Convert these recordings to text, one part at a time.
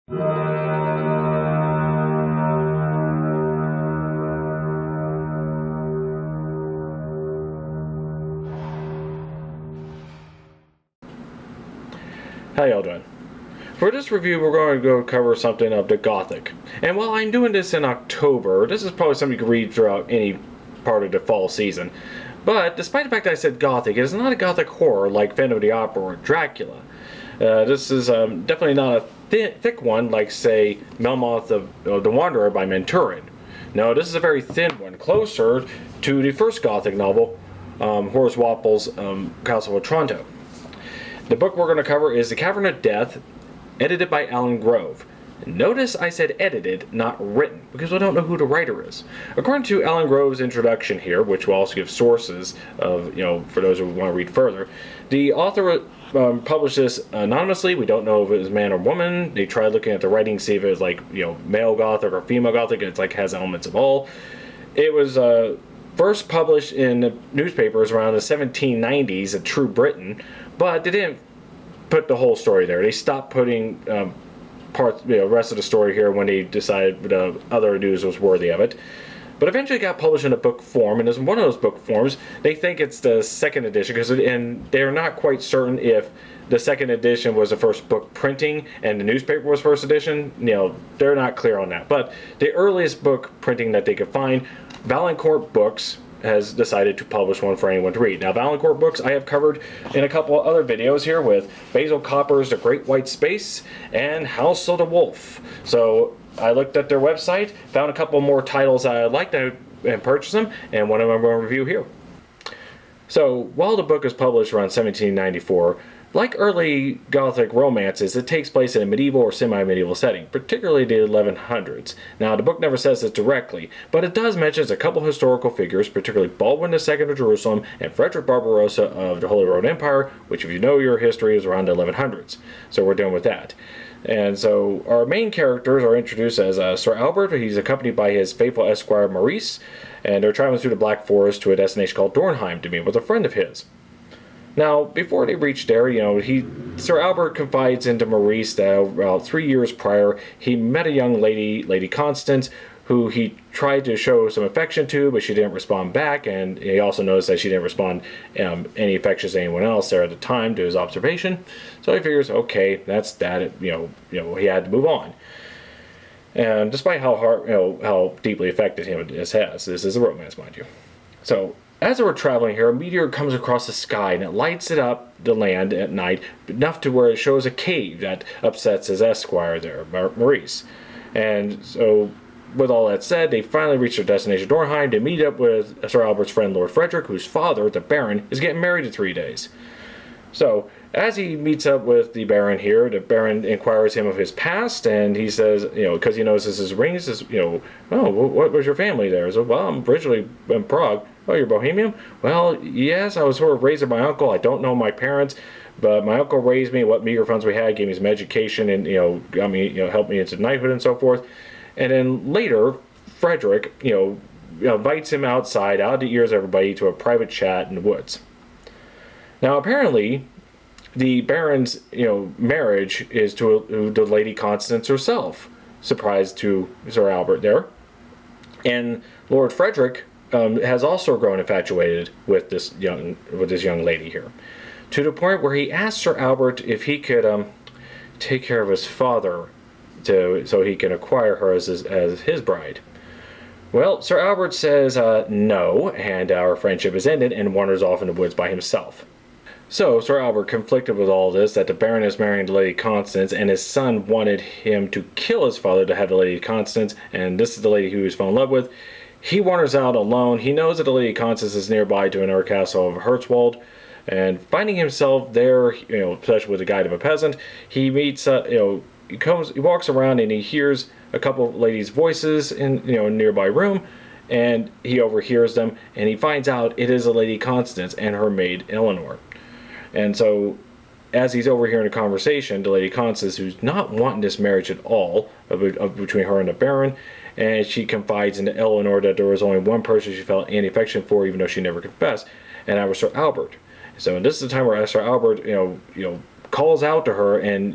How y'all doing? For this review, we're going to go cover something of the Gothic. And while I'm doing this in October, this is probably something you can read throughout any part of the fall season. But despite the fact that I said Gothic, it is not a Gothic horror like Phantom of the Opera or Dracula. This is definitely not a thick one like, say, Melmoth of the Wanderer by Manturin. No, this is a very thin one, closer to the first Gothic novel, Horace Walpole's Castle of Otranto. The book we're going to cover is The Cavern of Death, edited by Alan Grove. Notice I said edited, not written, because we don't know who the writer is. According to Alan Grove's introduction here, which will also give sources of, for those who want to read further, the author published this anonymously. We don't know if it was man or woman. They tried looking at the writing, see if it was like, male Gothic or female Gothic, and it's like has elements of all. It was first published in newspapers around the 1790s at True Britain, but they didn't put the whole story there. They stopped putting parts, rest of the story here when they decided the other news was worthy of it. But eventually it got published in a book form, and as one of those book forms, they think it's the second edition, and they're not quite certain if the second edition was the first book printing and the newspaper was first edition. They're not clear on that. But the earliest book printing that they could find, Valancourt Books has decided to publish one for anyone to read. Now, Valancourt Books I have covered in a couple of other videos here with Basil Copper's The Great White Space and House of the Wolf. So I looked at their website, found a couple more titles I liked and purchased them, and one of them I'm going to review here. So while the book is published around 1794, like early Gothic romances, it takes place in a medieval or semi-medieval setting, particularly the 1100s. Now, the book never says this directly, but it does mention a couple historical figures, particularly Baldwin II of Jerusalem and Frederick Barbarossa of the Holy Roman Empire, which, if you know your history, is around the 1100s. So we're dealing with that. And so our main characters are introduced as Sir Albert. He's accompanied by his faithful esquire Maurice, and they're traveling through the Black Forest to a destination called Dornheim to meet with a friend of his. Now, before they reach there, Sir Albert confides into Maurice that about 3 years prior, he met a young lady, Lady Constance, who he tried to show some affection to, but she didn't respond back, and he also noticed that she didn't respond any affection to anyone else there at the time to his observation. So he figures, okay, that's that. He had to move on. And despite how how deeply affected him this has, this is a romance, mind you. So as they were traveling here, a meteor comes across the sky and it lights it up the land at night enough to where it shows a cave that upsets his esquire there, Maurice. And so, with all that said, they finally reach their destination, Dornheim, to meet up with Sir Albert's friend, Lord Frederick, whose father, the Baron, is getting married in 3 days. So, as he meets up with the Baron here, the Baron inquires him of his past, and he says, because he notices his rings, oh, what was your family there? So, well, I'm originally in Prague. Oh, you're Bohemian? Well, yes, I was sort of raised by my uncle. I don't know my parents, but my uncle raised me. What meager funds we had, gave me some education, and got me, helped me into knighthood and so forth. And then later, Frederick, invites him outside, out of the ears of everybody, to a private chat in the woods. Now, apparently, the Baron's, marriage is to the Lady Constance herself. Surprise to Sir Albert there. And Lord Frederick has also grown infatuated with this young lady here, to the point where he asked Sir Albert if he could take care of his father, so he can acquire her as his bride. Well, Sir Albert says no, and our friendship is ended, and wanders off in the woods by himself. So Sir Albert, conflicted with all this, that the Baron is marrying the Lady Constance, and his son wanted him to kill his father to have the Lady Constance, and this is the lady who he's fallen in love with. He wanders out alone. He knows that the Lady Constance is nearby to another castle of Hertzwald, and finding himself there, especially with the guide of a peasant, he meets, he walks around and he hears a couple of ladies' voices in, a nearby room, and he overhears them, and he finds out it is a Lady Constance and her maid Eleanor. And so, as he's overhearing a conversation, the Lady Constance, who's not wanting this marriage at all between her and the Baron, and she confides into Eleanor that there was only one person she felt any affection for, even though she never confessed, and that was Sir Albert. So this is the time where Sir Albert, calls out to her and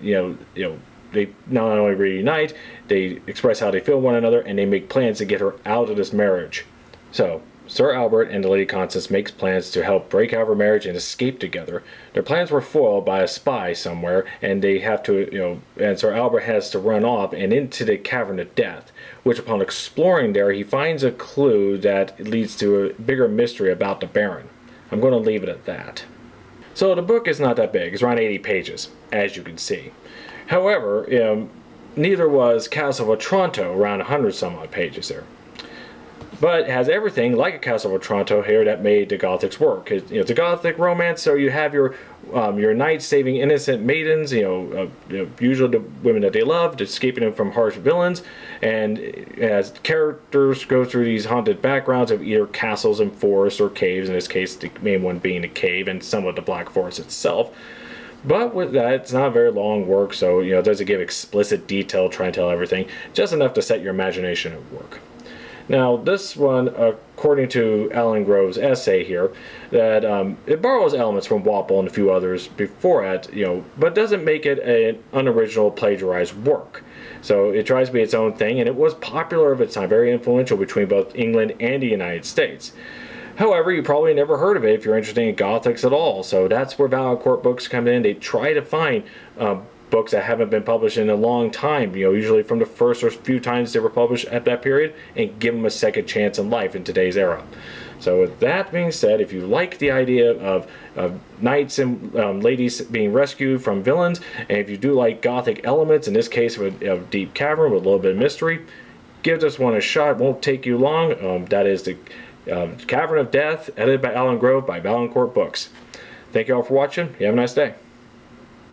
they not only reunite, they express how they feel one another, and they make plans to get her out of this marriage. So Sir Albert and the Lady Constance makes plans to help break out of her marriage and escape together. Their plans were foiled by a spy somewhere, and they have to, and Sir Albert has to run off and into the Cavern of Death, which upon exploring there, he finds a clue that leads to a bigger mystery about the Baron. I'm going to leave it at that. So the book is not that big. It's around 80 pages, as you can see. However, neither was Castle of Otranto, around 100 some odd pages there. But it has everything like a Castle of Otranto here that made the Gothics work. It's a Gothic romance, so you have your knights saving innocent maidens, usually the women that they loved, escaping them from harsh villains, and as characters go through these haunted backgrounds of either castles and forests or caves, in this case the main one being a cave and somewhat the Black Forest itself. But with that, it's not a very long work, so it doesn't give explicit detail trying to tell everything, just enough to set your imagination at work. Now, this one, according to Alan Grove's essay here, that it borrows elements from Walpole and a few others before it, but doesn't make it an unoriginal plagiarized work. So it tries to be its own thing, and it was popular of its time, very influential between both England and the United States. However, you probably never heard of it if you're interested in Gothics at all, so that's where Valancourt books come in. They try to find books that haven't been published in a long time, usually from the first or few times they were published at that period, and give them a second chance in life in today's era. So with that being said, if you like the idea of knights and ladies being rescued from villains, and if you do like Gothic elements, in this case of a deep cavern with a little bit of mystery, give this one a shot. It won't take you long. That is the Cavern of Death, edited by Alan Grove by Valancourt Books. Thank you all for watching. You have a nice day.